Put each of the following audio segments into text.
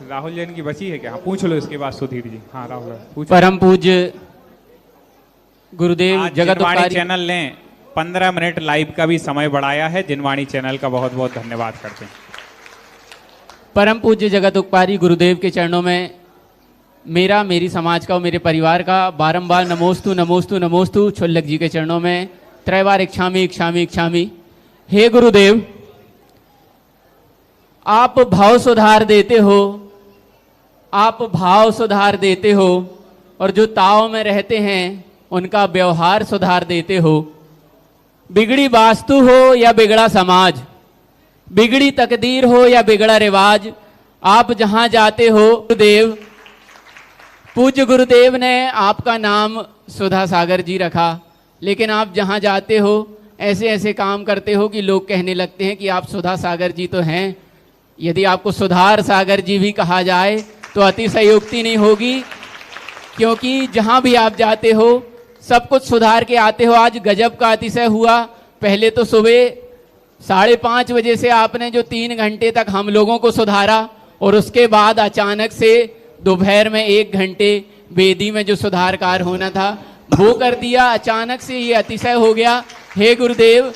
राहुल जैन की बची है क्या? हाँ, पूछ लो इसके बाद सुधीर जी। हाँ राहुल पूछ। परम पूज्य गुरुदेव जगत जिनवाणी चैनल ने 15 मिनट लाइव का भी समय बढ़ाया है। जिनवाणी चैनल का बहुत बहुत धन्यवाद करते हैं। परम पूज्य जगत उपकारी गुरुदेव के चरणों में मेरा, मेरी समाज का और मेरे परिवार का बारंबार नमोस्तु नमोस्तु नमोस्तु। छोल्लक जी के चरणों में त्रैवार इच्छामी इच्छामी इच्छामी। हे गुरुदेव, आप भाव सुधार देते हो, आप भाव सुधार देते हो और जो ताव में रहते हैं उनका व्यवहार सुधार देते हो। बिगड़ी वास्तु हो या बिगड़ा समाज, बिगड़ी तकदीर हो या बिगड़ा रिवाज, आप जहां जाते हो गुरुदेव, पूज्य गुरुदेव ने आपका नाम सुधा सागर जी रखा, लेकिन आप जहां जाते हो ऐसे ऐसे काम करते हो कि लोग कहने लगते हैं कि आप सुधा सागर जी तो हैं। यदि आपको सुधार सागर जी भी कहा जाए तो अतिशयोक्ति नहीं होगी, क्योंकि जहां भी आप जाते हो सब कुछ सुधार के आते हो। आज गजब का अतिशय हुआ। पहले तो सुबह 5:30 बजे से आपने जो 3 घंटे तक हम लोगों को सुधारा, और उसके बाद अचानक से दोपहर में 1 घंटे वेदी में जो सुधार कार्य होना था वो कर दिया। अचानक से ये अतिशय हो गया। हे गुरुदेव,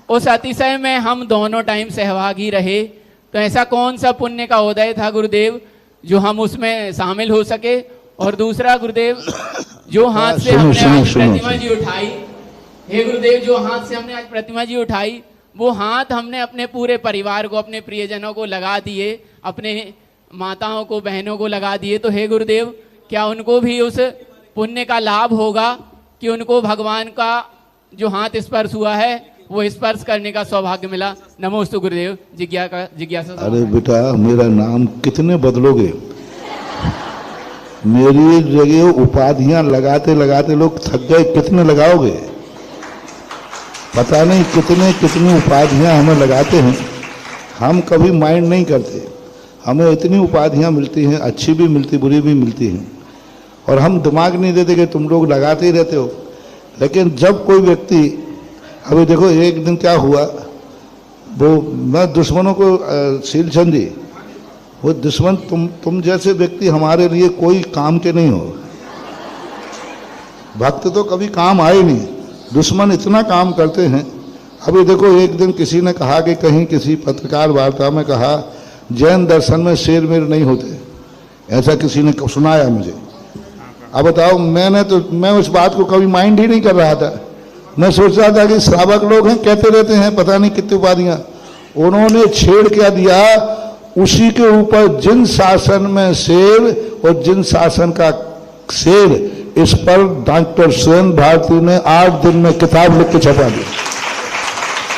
उस अतिशय में हम दोनों टाइम सहभागी रहे, तो ऐसा कौन सा पुण्य का उदय था गुरुदेव जो हम उसमें शामिल हो सके? और दूसरा गुरुदेव, जो हाथ से हमने आज प्रतिमा जी उठाई, हे गुरुदेव, जो हाथ से हमने आज प्रतिमा जी उठाई, वो हाथ हमने अपने पूरे परिवार को, अपने प्रियजनों को लगा दिए, अपने माताओं को, बहनों को लगा दिए। तो हे गुरुदेव, क्या उनको भी उस पुण्य का लाभ होगा कि उनको भगवान का जो हाथ स्पर्श हुआ है वो स्पर्श करने का सौभाग्य मिला? नमोस्तु गुरुदेव। जिज्ञासा। अरे बेटा, मेरा नाम कितने बदलोगे? मेरी जगह उपाधियां लगाते लगाते लोग थक गए, कितने लगाओगे? पता नहीं कितने कितनी उपाधियां हमें लगाते हैं। हम कभी माइंड नहीं करते, हमें इतनी उपाधियां मिलती हैं, अच्छी भी मिलती, बुरी भी मिलती हैं, और हम दिमाग नहीं देते कि तुम लोग लगाते ही रहते हो। लेकिन जब कोई व्यक्ति, अभी देखो एक दिन क्या हुआ, वो मैं दुश्मनों को शीलचंद जी, वो दुश्मन तुम जैसे व्यक्ति हमारे लिए कोई काम के नहीं हो। भक्त तो कभी काम आए नहीं, दुश्मन इतना काम करते हैं। अभी देखो एक दिन किसी ने कहा कि कहीं किसी पत्रकार वार्ता में कहा जैन दर्शन में शेर मेर नहीं होते, ऐसा किसी ने सुनाया मुझे। अब बताओ, मैं उस बात को कभी माइंड ही नहीं कर रहा था। मैं सोच रहा था कि श्रावक लोग हैं, कहते रहते हैं पता नहीं कितनी उपाधियां। उन्होंने छेड़ क्या दिया, उसी के ऊपर जिन शासन में शेर और जिन शासन का शेर, इस पर डॉक्टर सुरेंद्र भारती ने 8 दिन में किताब लिख के छपा दी।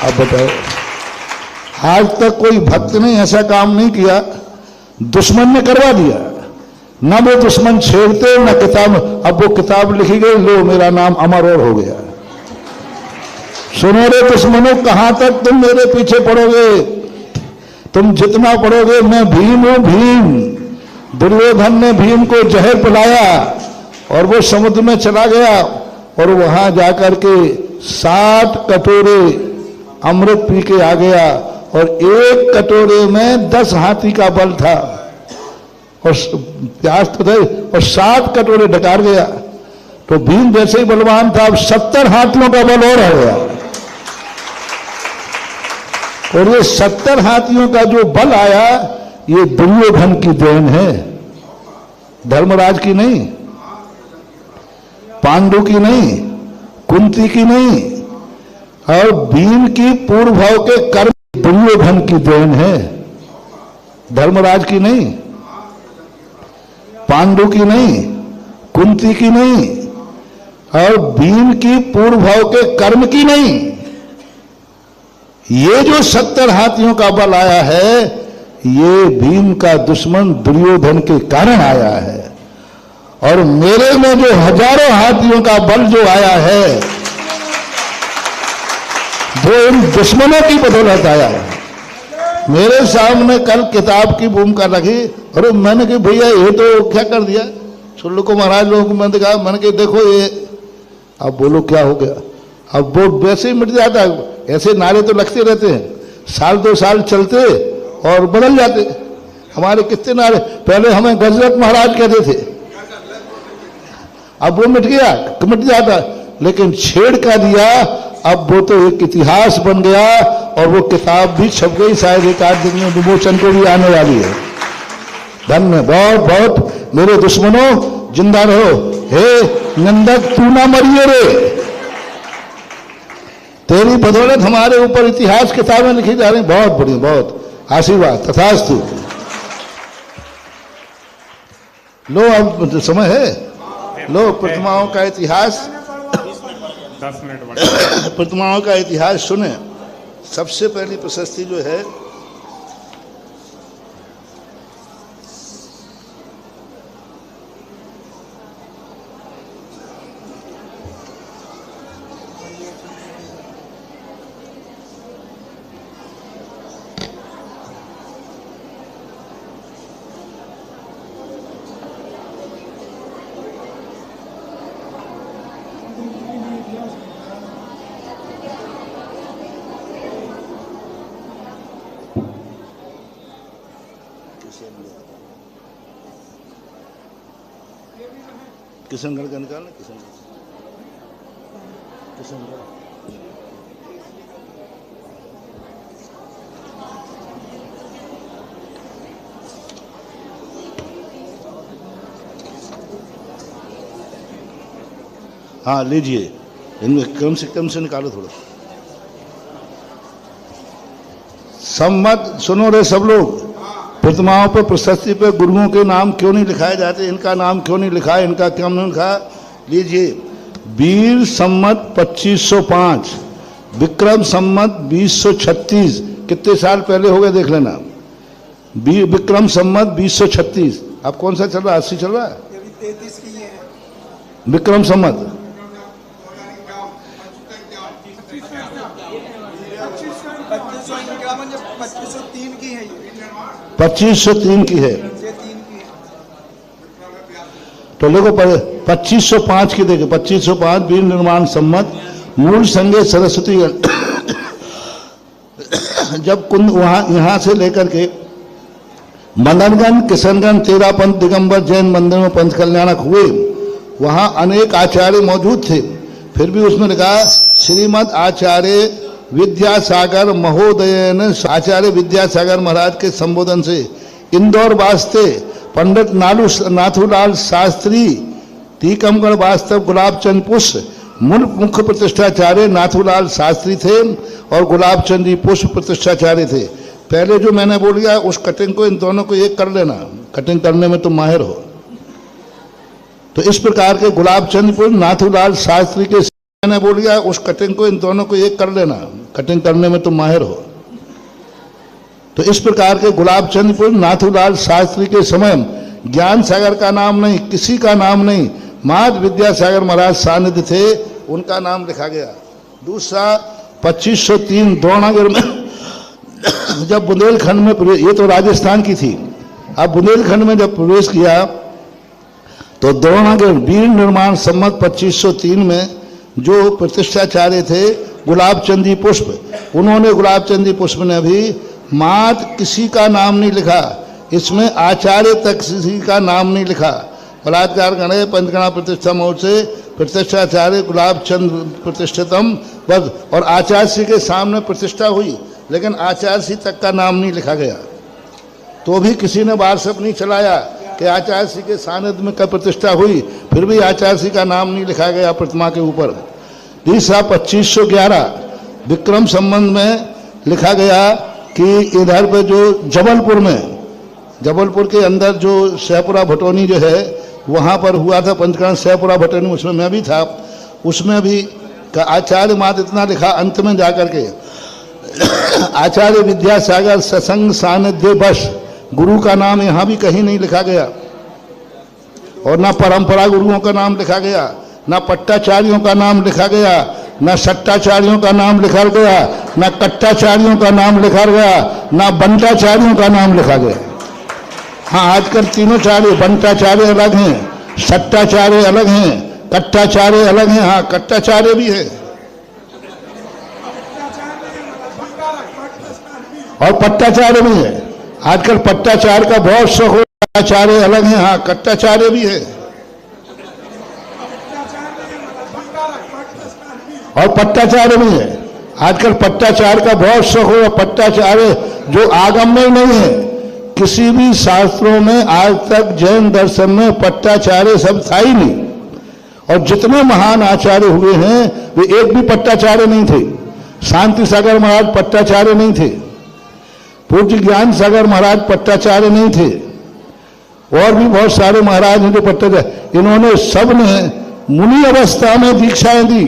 अब बताओ, आज तक कोई भक्त ने ऐसा काम नहीं किया, दुश्मन ने करवा दिया। न वो दुश्मन छेड़ते न किताब, अब वो किताब लिखी गई, लो मेरा नाम अमर और हो गया। सुनो रे दुश्मनों, कहां तक तुम मेरे पीछे पड़ोगे? तुम जितना पड़ोगे, मैं भीम हूं, भीम। दुर्योधन ने भीम को जहर पिलाया और वो समुद्र में चला गया, और वहां जाकर के 7 कटोरे अमृत पी के आ गया, और 1 कटोरे में 10 हाथी का बल था, और प्यास तो थे, और 7 कटोरे डकार गया। तो भीम जैसे ही बलवान था, अब 70 हाथियों का बल और हो गया। और ये 70 हाथियों का जो बल आया, ये दुर्योधन की देन है, धर्मराज की नहीं, पांडु की नहीं, कुंती की नहीं, और भीम की पूर्व भाव के कर्म दुर्योधन की देन है, धर्मराज की नहीं, पांडु की नहीं, कुंती की नहीं, और भीम की पूर्व भाव के कर्म की नहीं। ये जो 70 हाथियों का बल आया है, ये भीम का दुश्मन दुर्योधन के कारण आया है। और मेरे में जो हजारों हाथियों का बल जो आया है, वो इन दुश्मनों की बदौलत आया है। मेरे सामने कल किताब की भूमिका रखी, अरे मैंने कहा भैया ये तो क्या कर दिया, सुल्लू को महाराज लोगों को मैंने कहा, मैंने कहा देखो ये, अब बोलो क्या हो गया? अब वो वैसे ही मिट जाता है। ऐसे नारे तो लगते रहते हैं, 1-2 साल चलते और बदल जाते। हमारे कितने नारे, पहले हमें गजरत महाराज कहते थे, अब वो मिट गया, मिट जाता, लेकिन छेड़ का दिया, अब वो तो एक इतिहास बन गया और वो किताब भी छप गई, शायद एक आध दिन में विमोचन को भी आने वाली है। धन्य, बहुत बहुत मेरे दुश्मनों जिंदा रहो। हे नंदक तू ना मरिए रे, तेरी बदौलत हमारे ऊपर इतिहास किताबें लिखी जा रही, बहुत बढ़िया, बहुत आशीर्वाद, तथास्तु। लो अब समय है, लो प्रतिमाओं का इतिहास, 10 मिनट बढ़ प्रतिमाओं का इतिहास सुने। सबसे पहली प्रशस्ति जो है किशनगढ़ का निकालना, किशनगढ़ हाँ लीजिए, इनमें कम से निकालो थोड़ा। सम्मत सुनो रे सब लोग, प्रतिमाओं पर प्रशस्ति पे गुरुओं के नाम क्यों नहीं लिखाए जाते, इनका नाम क्यों नहीं लिखा, इनका क्यों नहीं लिखा। लीजिए, वीर सम्मत 2505, विक्रम सम्मत 2036, कितने साल पहले हो गए देख लेना। विक्रम सम्मत 2036, अब कौन सा चल रहा है, 80 चल रहा है, 33 की है विक्रम सम्मत 2503 की है, 2503 की है। ये 3 की है। तो देखो 2505 की देखो, 2505 वीर निर्माण सम्मत, मूल संगे सरस्वती जब कुंद वहां यहां से लेकर के मदनगंज, किशनगंज, तेरापंथ, दिगंबर जैन मंदिर में पंथ कल्याणक हुए, वहां अनेक आचार्य मौजूद थे, फिर भी उसमें लिखा श्रीमद आचार्य विद्यासागर महोदय ने, आचार्य विद्यासागर महाराज के संबोधन से इंदौर वास्ते पंडित नाथूलाल शास्त्री, टीकमगढ़ वास्तव गुलाबचंद पुष्प, मुख्य प्रतिष्ठाचार्य नाथूलाल शास्त्री थे और गुलाबचंद जी पुष्प प्रतिष्ठाचार्य थे। पहले जो मैंने बोल दिया उस कटिंग को इन दोनों को एक कर लेना, कटिंग करने में तुम माहिर हो। तो इस प्रकार के गुलाबचंद पुष्प नाथूलाल शास्त्री के, मैंने बोल दिया उस कटिंग को इन दोनों को एक कर लेना, कटिंग करने में तुम माहिर हो। तो इस प्रकार के गुलाबचंद पुष्प नाथूलाल शास्त्री के समय ज्ञान सागर का नाम नहीं, किसी का नाम नहीं, महाराज विद्यासागर महाराज सानिध्य थे, उनका नाम लिखा गया। दूसरा 2503 द्रोणागिर में जब बुंदेलखंड में प्रवेश, ये तो राजस्थान की थी, अब बुंदेलखंड में जब प्रवेश किया तो द्रोणागिर वीर निर्माण सम्मत 2503 में जो प्रतिष्ठाचार्य थे गुलाबचंद जी पुष्प, उन्होंने गुलाबचंद जी पुष्प ने भी मात किसी का नाम नहीं लिखा, इसमें आचार्य तक किसी का नाम नहीं लिखा। बलात्कार गणे पंचगणा प्रतिष्ठा मोह से प्रतिष्ठाचार्य गुलाबचंद प्रतिष्ठितम बस, और आचार्य श्री के सामने प्रतिष्ठा हुई, लेकिन आचार्य श्री तक का नाम नहीं लिखा गया। तो भी किसी ने व्हाट्सएप नहीं चलाया कि आचार्य श्री के सानिध्य में कब प्रतिष्ठा हुई, फिर भी आचार्य श्री का नाम नहीं लिखा गया प्रतिमा के ऊपर। तीसरा 2511 विक्रम संबंध में लिखा गया कि इधर पे जो जबलपुर में, जबलपुर के अंदर जो सहपुरा भटोनी जो है वहाँ पर हुआ था पंचकरण सहपुरा भटोनी, उसमें मैं भी था, उसमें भी आचार्य मात इतना लिखा अंत में जाकर के आचार्य विद्यासागर सत्संग सानिध्य बश, गुरु का नाम यहाँ भी कहीं नहीं लिखा गया, और ना परंपरा गुरुओं का नाम लिखा गया, ना पट्टाचार्यों का नाम लिखा गया, ना सट्टाचार्यों का नाम लिखा गया, ना कट्टाचार्यों का नाम लिखा गया, ना बंटाचार्यों का नाम लिखा गया। हाँ, आजकल तीनों चार्य, बंटाचार्य अलग हैं, सट्टाचार्य अलग हैं, कट्टाचार्य अलग हैं, हाँ कट्टाचार्य भी है और पट्टाचार्य भी है। आजकल पट्टाचार का बहुत शौक हो, आचार्य अलग है, हाँ कट्टाचार्य भी है और पट्टाचार्य भी है। आजकल पट्टाचार का बहुत शौक हो, पट्टाचार्य जो आगम में नहीं है, किसी भी शास्त्रों में आज तक जैन दर्शन में पट्टाचार्य शब्द था ही नहीं। और जितने महान आचार्य हुए हैं वे एक भी पट्टाचार्य नहीं थे। शांति सागर महाराज पट्टाचार्य नहीं थे, पूज्य ज्ञान सागर महाराज पट्टाचार्य नहीं थे, और भी बहुत सारे महाराज हैं जो पट्टाचार्य। इन्होंने सब ने मुनि अवस्था में दीक्षाएं दी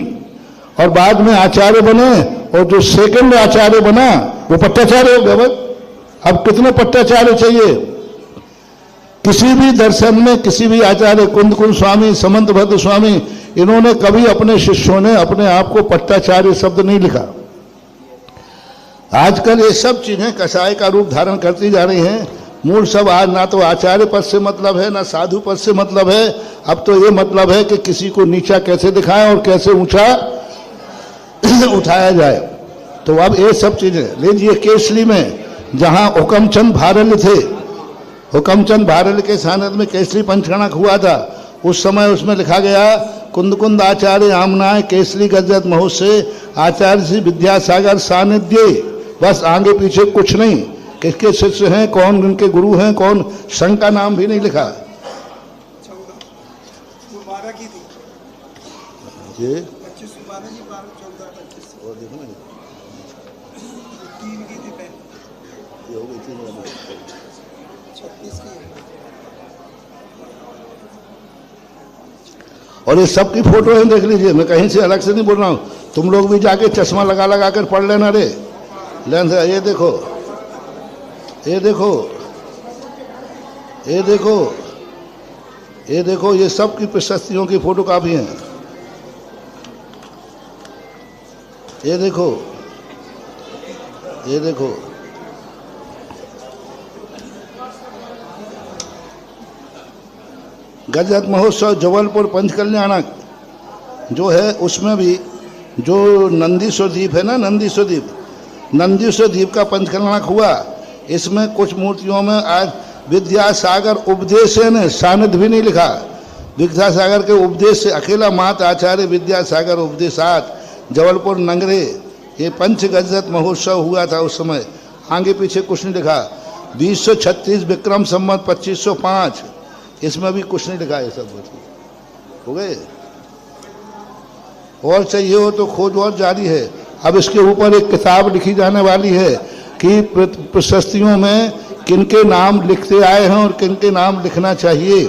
और बाद में आचार्य बने, और जो सेकंड आचार्य बना वो पट्टाचार्य हो गया। बस अब कितने पट्टाचार्य चाहिए? किसी भी दर्शन में किसी भी आचार्य, कुंदकुल स्वामी, समंत भद्र स्वामी, इन्होंने कभी अपने शिष्यों ने अपने आप को पट्टाचार्य शब्द नहीं लिखा। आजकल ये सब चीजें कसाय का रूप धारण करती जा रही हैं। मूल सब आज ना तो आचार्य पद से मतलब है, ना साधु पद से मतलब है। अब तो ये मतलब है कि किसी को नीचा कैसे दिखाएं और कैसे ऊंचा उठाया जाए। तो अब ये सब चीजें लीजिए। केसली में जहां हुकमचंद भारल थे, हुकमचंद भारल के सानिध्य में केसली पंचकणक हुआ था, उस समय उसमें लिखा गया कुंद आचार्य आमनाय केसली गजत महोत्सव आचार्य श्री विद्यासागर सानिध्य। बस आगे पीछे कुछ नहीं, किसके शिष्य हैं, कौन उनके गुरु हैं, कौन संघ का नाम भी नहीं लिखा। 12 की थी ये 25 12 जी 12 14 25 और देखो ना 3 की थी पहले, ये हो गई 36 की है। और ये सबकी फोटो है, देख लीजिए। मैं कहीं से अलग से नहीं बोल रहा हूँ, तुम लोग भी जाके चश्मा लगा लगा कर पढ़ लेना रे। लेंस ये देखो, ये देखो, ये देखो, ये देखो, ये सब की प्रशस्तियों की फोटो काफी हैं। ये देखो, ये देखो, गजत महोत्सव जबलपुर पंचकल्याणक जो है, उसमें भी जो नंदीश्वर द्वीप है ना, नंदीश्वर द्वीप, नंदीश्वर द्वीप का पंचकल्याणक हुआ। इसमें कुछ मूर्तियों में आज विद्यासागर उपदेश ने सानिध्य भी नहीं लिखा। विद्यासागर के उपदेश से अकेला मात आचार्य विद्यासागर उपदेशात जबलपुर नंगरे, ये पंच गजत महोत्सव हुआ था उस समय। आगे पीछे कुछ नहीं लिखा। 2036 विक्रम संवत 2505, इसमें भी कुछ नहीं लिखा। ये सब हो गए। और चाहिए हो तो खोज और जारी है। अब इसके ऊपर एक किताब लिखी जाने वाली है कि प्रशस्तियों में किनके नाम लिखते आए हैं और किनके नाम लिखना चाहिए।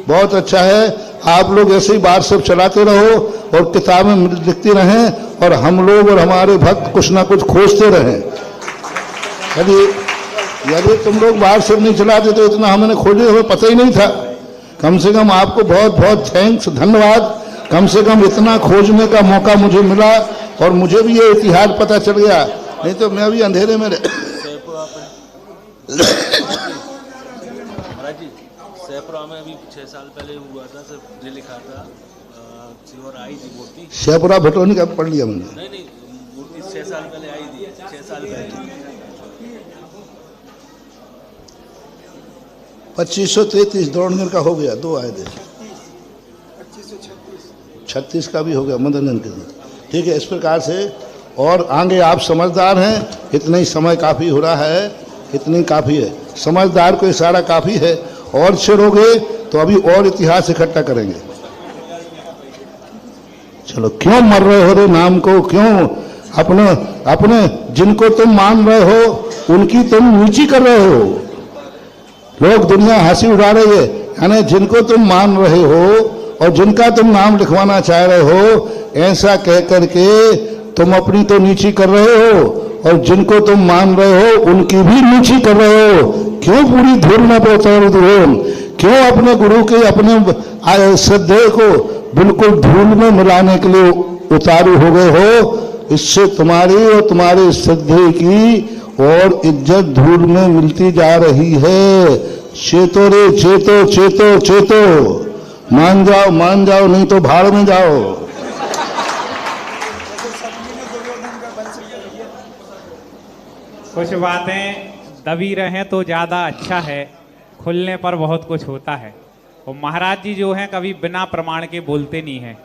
बहुत अच्छा है, आप लोग ऐसे ही बात सब चलाते रहो और किताबें लिखती रहें और हम लोग और हमारे भक्त कुछ ना कुछ खोजते रहें। यदि तुम लोग बाहर सब नहीं चलाते तो इतना हमने खोजे, हमें पता ही नहीं था। कम से कम आपको बहुत बहुत थैंक्स, धन्यवाद। कम से कम इतना खोजने का मौका मुझे मिला और मुझे भी ये इतिहास पता चल गया, नहीं तो मैं भी अंधेरे में सैपुरा में अभी 6 साल पहले हुआ था, सब जो लिखा था और आई थी मूर्ति। सैपुरा भटोनी का पढ़ लिया मैंने। नहीं, मूर्ति 6 साल पहले आई थी, 6 साल पहले। 2533 द्रोणगढ़ का हो गया, 2 आए थे। 36 का भी हो गया मदनजन के दिन। ठीक है, इस प्रकार से। और आगे आप समझदार हैं, इतना ही समय काफ़ी हो रहा है, इतनी काफ़ी है। समझदार को इशारा काफ़ी है। और छिड़ोगे तो अभी और इतिहास इकट्ठा करेंगे। चलो, क्यों मर रहे हो रे नाम को? क्यों अपने अपने जिनको तुम मान रहे हो उनकी तुम नीची कर रहे हो? लोग दुनिया हंसी उड़ा रही है। यानी जिनको तुम मान रहे हो और जिनका तुम नाम लिखवाना चाह रहे हो, ऐसा कह करके तुम अपनी तो नीची कर रहे हो और जिनको तुम मान रहे हो उनकी भी नीची कर रहे हो। क्यों पूरी धूल में पहुंचा? क्यों अपने गुरु के, अपने श्रद्धेय को बिल्कुल धूल में मिलाने के लिए उतारू हो गए हो? इससे तुम्हारी और तुम्हारे श्रद्धेय की और इज्जत धूल में मिलती जा रही है। चेतो रे, चेतो चेतो चेतो, मान जाओ, नहीं तो भाड़ में जाओ। कुछ बातें दबी रहें तो ज़्यादा अच्छा है, खुलने पर बहुत कुछ होता है। और महाराज जी जो हैं कभी बिना प्रमाण के बोलते नहीं हैं।